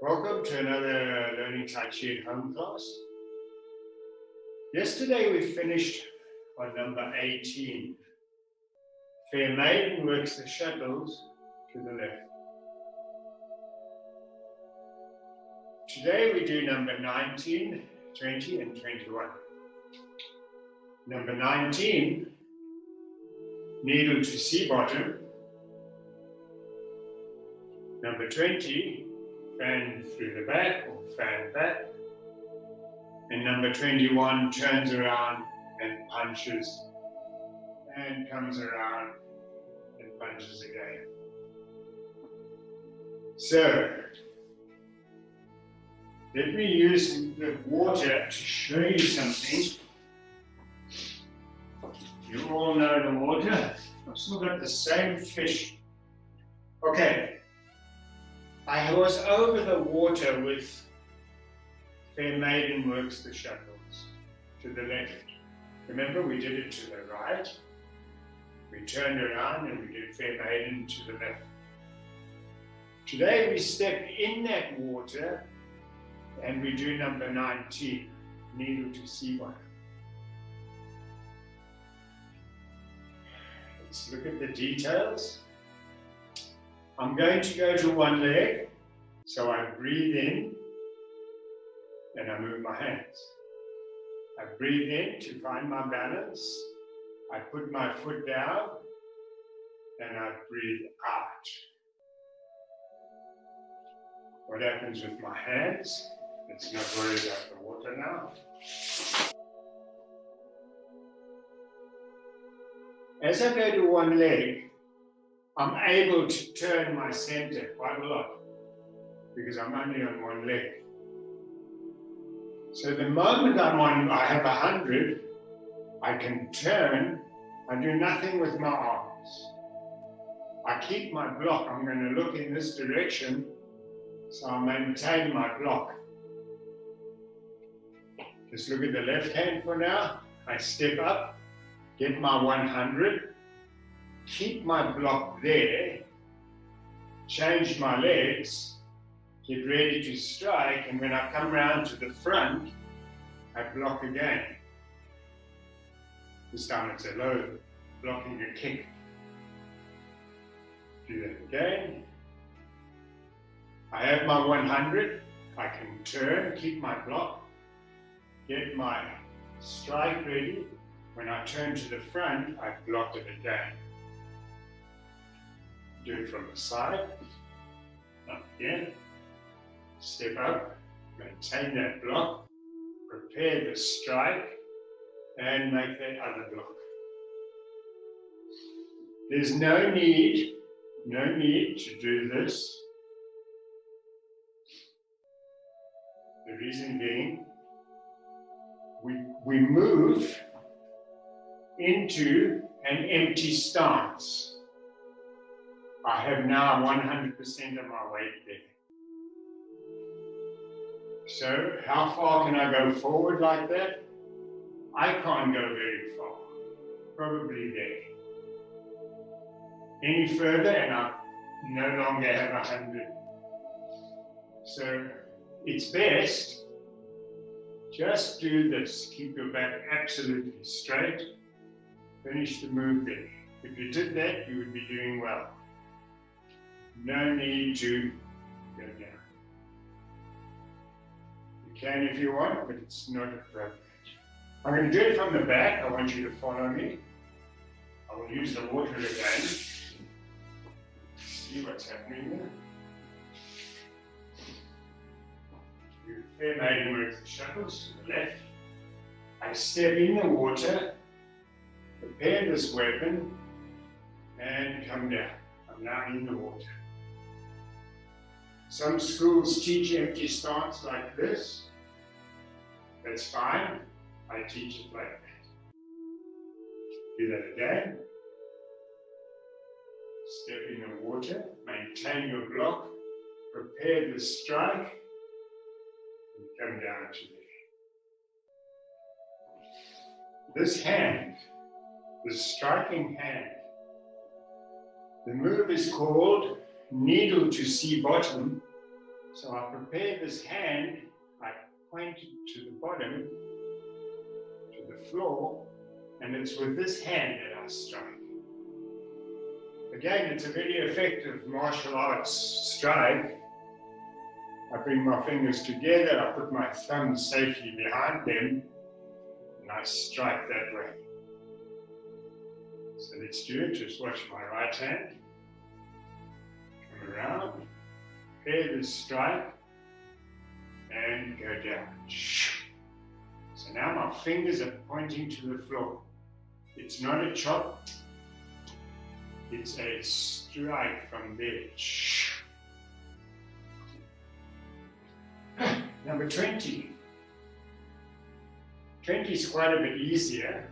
Welcome to another Learning Tai Chi at Home class. Yesterday we finished on number 18. Fair maiden works the shuttles to the left. Today we do number 19, 20 and 21. Number 19, needle to C bottom. Number 20, fan through the back or fan back. And number 21 turns around and punches and comes around and punches again. So, let me use the water to show you something. You all know the water. I've still got the same fish. Okay. I was over the water with Fair Maiden works the shuttles to the left. Remember, we did it to the right. We turned around and we did Fair Maiden to the left. Today we step in that water and we do number 19, needle to C bottom. Let's look at the details. I'm going to go to one leg, so I breathe in and I move my hands. I breathe in to find my balance. I put my foot down and I breathe out. What happens with my hands? Let's not worry about the water now. As I go to one leg, I'm able to turn my center quite a lot because I'm only on one leg. So the moment I have 100, I can turn. I do nothing with my arms. I keep my block. I'm going to look in this direction, so I maintain my block. Just look at the left hand for now. I step up, get my 100. Keep my block there, change my legs, get ready to strike, and when I come round to the front, I block again. This time it's a low, blocking a kick. Do that again. I have my 100, I can turn, keep my block, get my strike ready. When I turn to the front, I block it again. Do it from the side, up again, step up, maintain that block, prepare the strike, and make the other block. There's no need to do this. The reason being, we move into an empty stance. I have now 100% of my weight there. So how far can I go forward like that? I can't go very far, probably there. Any further and I no longer have 100. So it's best, just do this. Keep your back absolutely straight. Finish the move there. If you did that, you would be doing well. No need to go down. You can if you want, but it's not appropriate. I'm going to do it from the back. I want you to follow me. I will use the water again. See what's happening there. Fair Maiden works the shuttles to the left. I step in the water, prepare this weapon, and come down. I'm now in the water. Some schools teach empty stance like this. That's fine. I teach it like that. Do that again. Step in the water, maintain your block, prepare the strike, and come down to there. This hand, the striking hand, the move is called needle to C bottom, So I prepare this hand, I point it to the bottom, to the floor, and it's with this hand that I strike. Again, it's a very effective martial arts strike. I bring my fingers together, I put my thumbs safely behind them, and I strike that way. So let's do it. Just watch my right hand. Come around, prepare the strike, and go down. So now my fingers are pointing to the floor. It's not a chop, it's a strike from there. Number 20. 20 is quite a bit easier.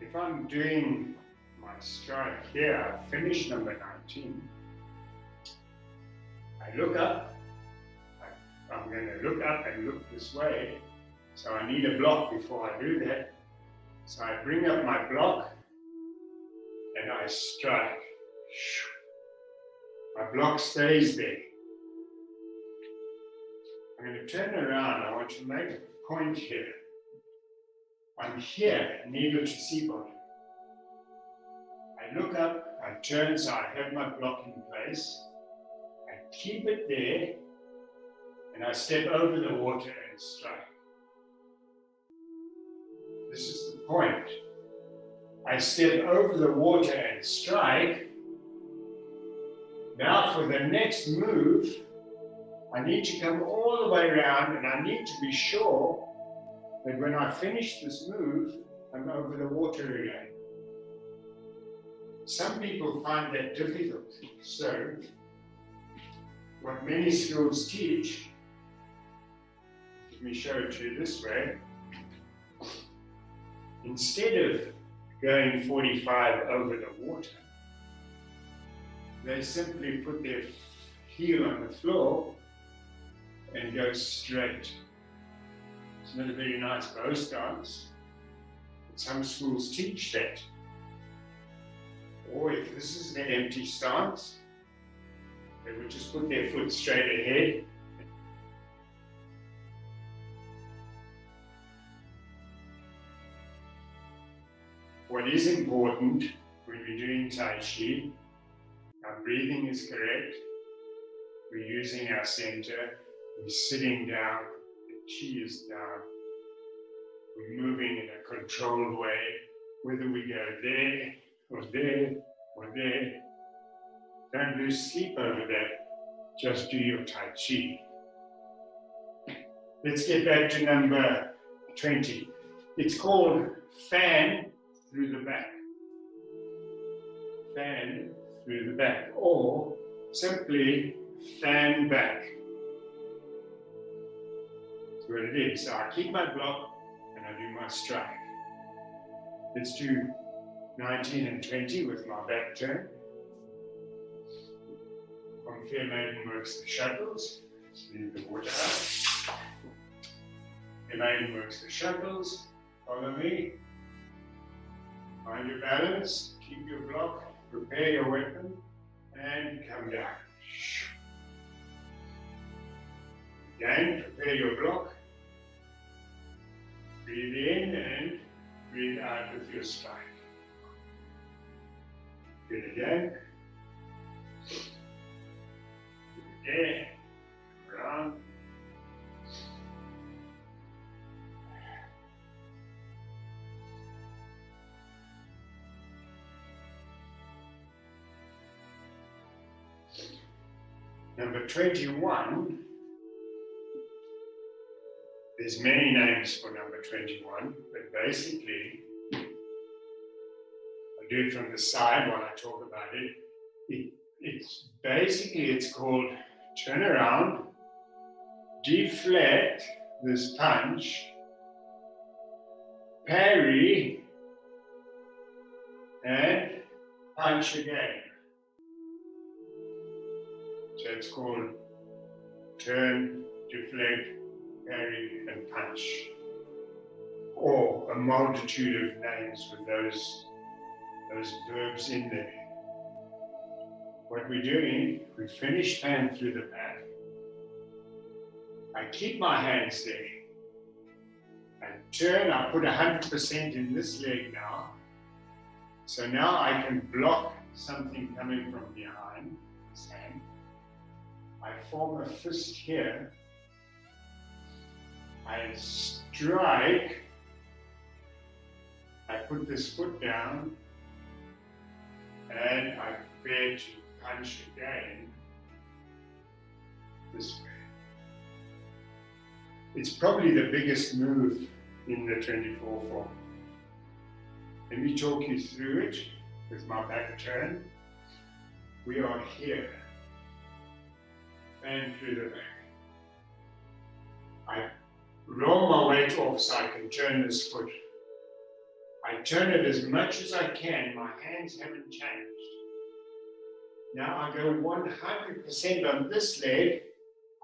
If I'm doing my strike here, I've finished number 19. I look up. I'm going to look up and look this way. So I need a block before I do that. So I bring up my block and I strike. My block stays there. I'm going to turn around. I want to make a point here. I'm here, needle to seabody. I look up, I turn, so I have my block in place. I keep it there, and I step over the water and strike. This is the point. I step over the water and strike. Now for the next move, I need to come all the way around, and I need to be sure that when I finish this move, I'm over the water again. Some people find that difficult. So, what many schools teach, let me show it to you this way. Instead of going 45 over the water, they simply put their heel on the floor and go straight. It's not a very nice bow stance, but some schools teach that. Or if this is an empty stance, they would just put their foot straight ahead. What is important when we're doing Tai Chi, our breathing is correct, we're using our center, we're sitting down, the chi is down, we're moving in a controlled way, whether we go there, or there, or there. Don't lose sleep over that, just do your Tai Chi. Let's get back to number 20. It's called fan through the back. Fan through the back, or simply fan back. That's what it is. So I keep my block and I do my strike. Let's do 19 and 20 with my back turn. From Fair Maiden works the shuttles. Let's leave the water out. Fair Maiden works the shuttles. Follow me. Find your balance. Keep your block. Prepare your weapon. And come down. Again, prepare your block. Breathe in and breathe out with your strike. Do it again. Do it again. Around. Number 21. There's many names for number 21, but basically, I'll do it from the side while I talk about it. It's called turn around, deflect this punch, parry, and punch again. So it's called turn, deflect, parry, and punch, or a multitude of names with those verbs in there. What what we're doing, we finish fan through the back. I keep my hands there. I turn, I put 100% in this leg now. So now I can block something coming from behind this hand. I form a fist here. I strike. I put this foot down. And I prepare to punch again this way. It's probably the biggest move in the 24 form. Let me talk you through it with my back turned. We are here and through the back. I roll my weight off so I can turn this foot. I turn it as much as I can. My hands haven't changed. Now I go 100% on this leg.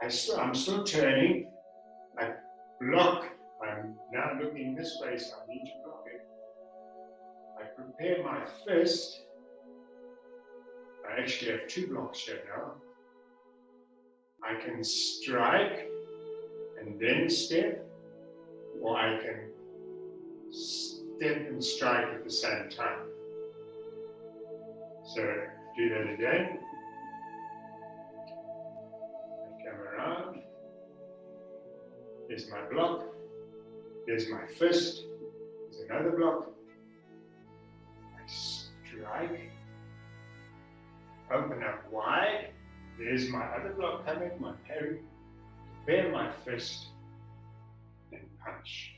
I'm still turning. I block. I'm now looking this way, so I need to block it. I prepare my fist. I actually have two blocks here now. I can strike and then step, or I can step and strike at the same time. So do that again. I come around. There's my block. There's my fist. There's another block. I strike. Open up wide. There's my other block coming, my parry. Prepare my fist and punch.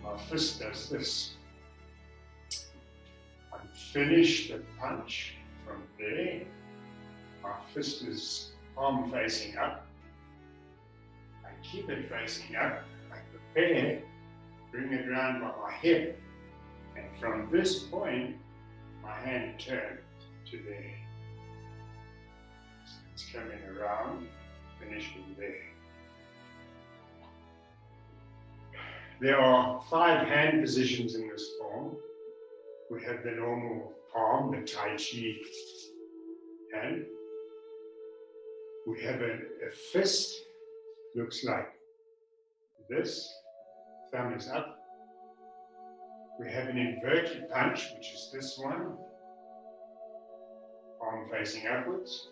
My fist does this. I finish the punch from there. My fist is palm facing up. I keep it facing up. I prepare, bring it around by my hip. And from this point, my hand turns to there. So it's coming around, finishing there. There are 5 hand positions in this form. We have the normal palm, the Tai Chi hand. We have a fist, looks like this, thumb is up. We have an inverted punch, which is this one, palm facing upwards.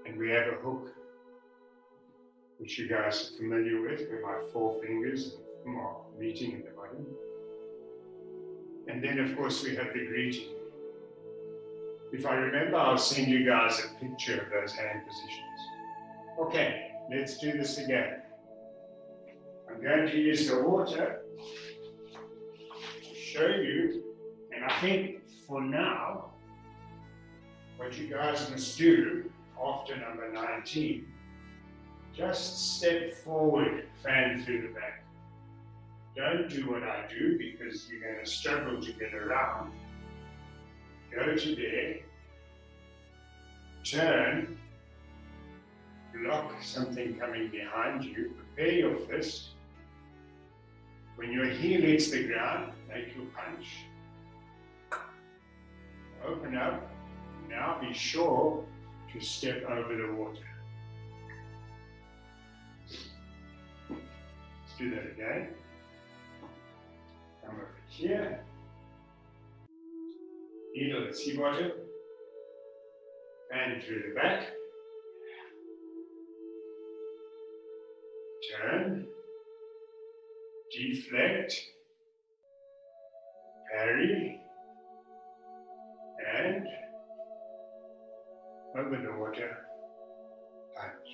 And we have a hook, which you guys are familiar with, where my 4 fingers are meeting at the bottom. And then, of course, we have the greeting. If I remember, I'll send you guys a picture of those hand positions. Okay, let's do this again. I'm going to use the water to show you, and I think for now, what you guys must do after number 19, just step forward, fan through the back. Don't do what I do because you're going to struggle to get around. Go to there, turn, block something coming behind you, prepare your fist. When your heel hits the ground, make your punch. Open up. Now be sure to step over the water. Let's do that again. Come over here. Needle at sea bottom. Fan through the back. Turn. Deflect. Parry. And over the water, punch.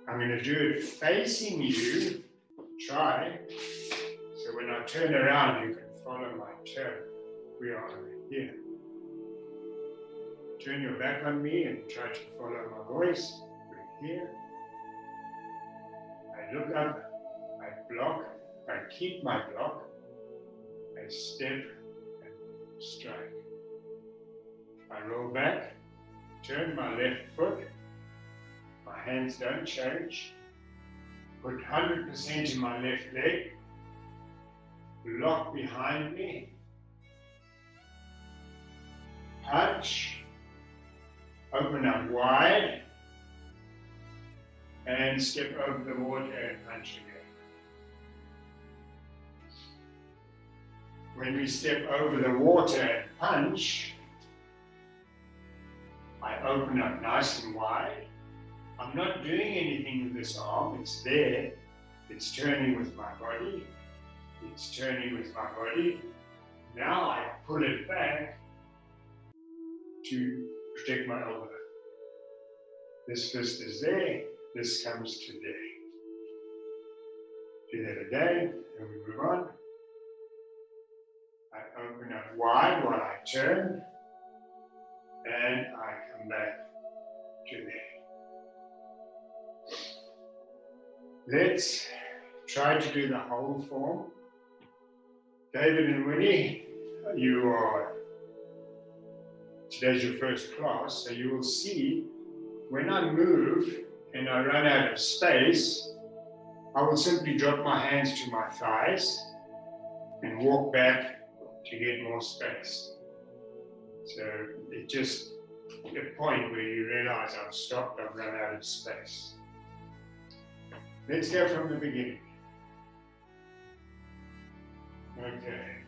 I'm going to do it facing you. Try. So when I turn around, you can follow my turn. We are here. Turn your back on me and try to follow my voice. We're here. I look up. I block. I keep my block. I step and strike. I roll back, turn my left foot, my hands don't change, put 100% in my left leg, block behind me, punch, open up wide, and step over the water and punch again. When we step over the water and punch, I open up nice and wide. I'm not doing anything with this arm, it's there. It's turning with my body. It's turning with my body. Now I pull it back to protect my elbow. This fist is there, this comes to there. Do that again, and we move on. I open up wide while I turn, and I come back to there. Let's try to do the whole form. David and Winnie, today's your first class, so you will see when I move and I run out of space, I will simply drop my hands to my thighs and walk back to get more space. So it's just a point where you realize I've stopped, I've run out of space. Let's go from the beginning. Okay.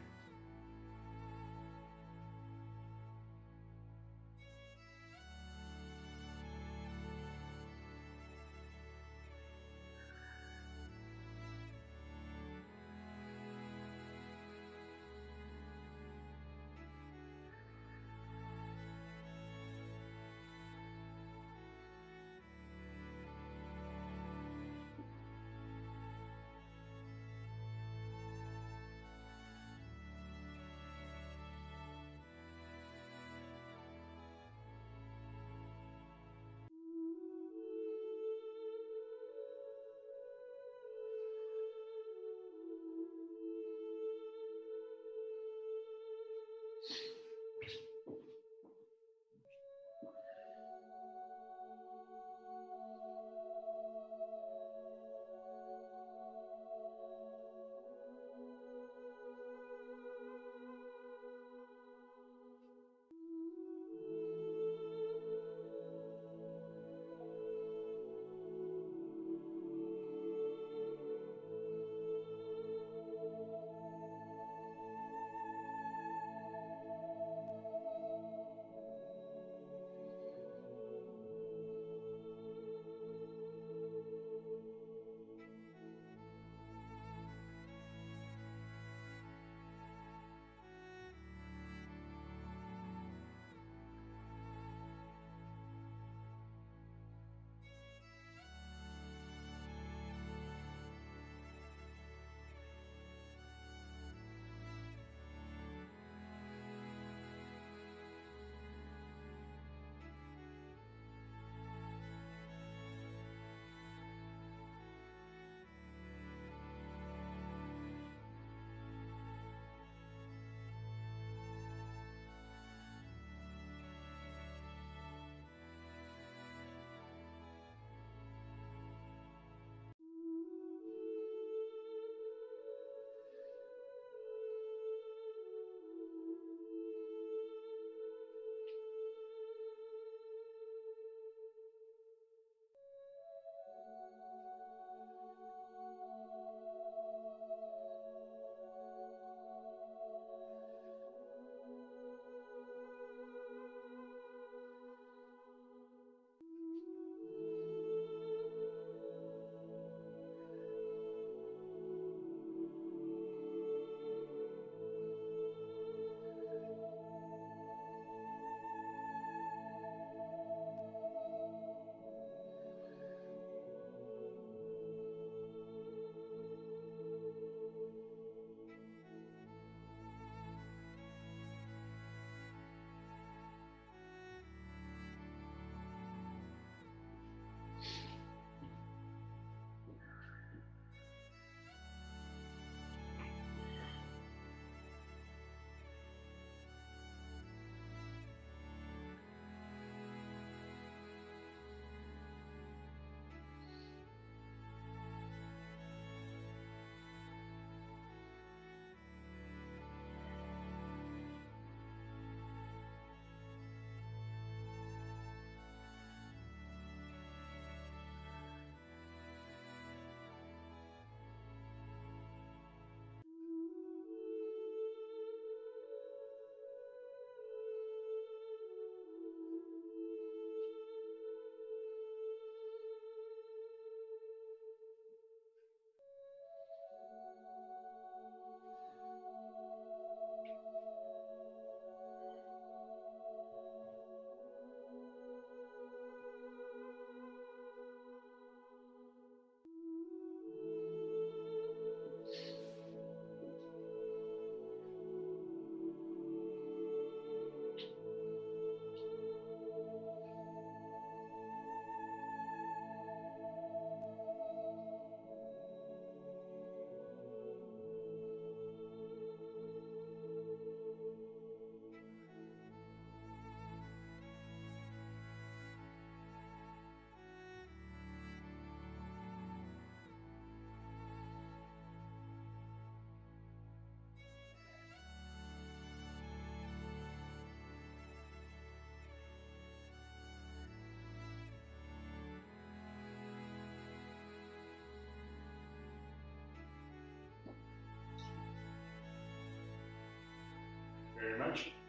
very much.